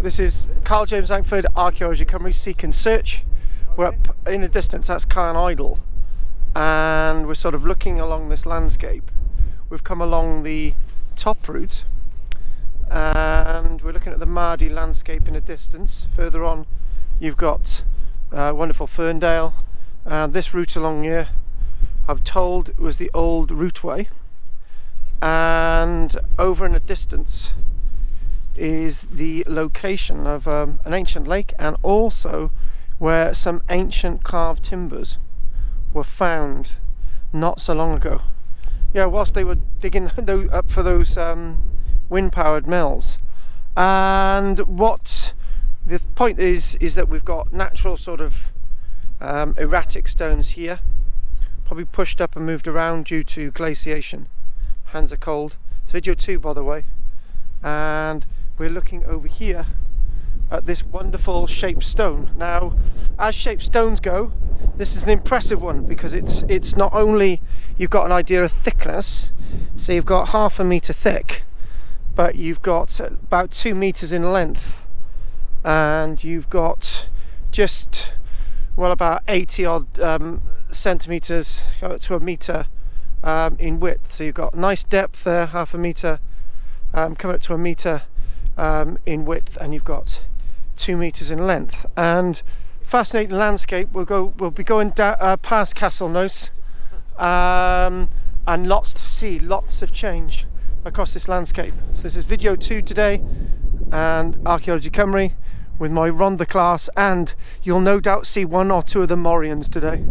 This is KARL-JAMES LANGFORD, Archaeology Cymru, Seek and Search. We're up in the distance, that's Carn Idle, and we're sort of looking along this landscape. We've come along the top route and we're looking at the Maerdy landscape in the distance. Further on you've got wonderful Ferndale, and this route along here I'm told was the old routeway, and over in the distance is the location of an ancient lake, and also where some ancient carved timbers were found not so long ago. Yeah, whilst they were digging up for those wind-powered mills. And what the point is that we've got natural sort of erratic stones here, probably pushed up and moved around due to glaciation. Hands are cold. It's video 2, by the way, and we're looking over here at this wonderful shaped stone. Now, as shaped stones go, this is an impressive one because it's not only you've got an idea of thickness, so you've got 1/2 meter thick, but you've got about 2 meters in length, and you've got just about 80 odd centimeters to a meter in width. So you've got nice depth there, 1/2 meter, coming up to a meter in width, and you've got 2 meters in length. And fascinating landscape. We'll be going past Castle Nose, and lots to see, lots of change across this landscape. So this is video 2 today, and Archaeology Cymru with my Rhondda class, and you'll no doubt see 1 or 2 of the Morians today.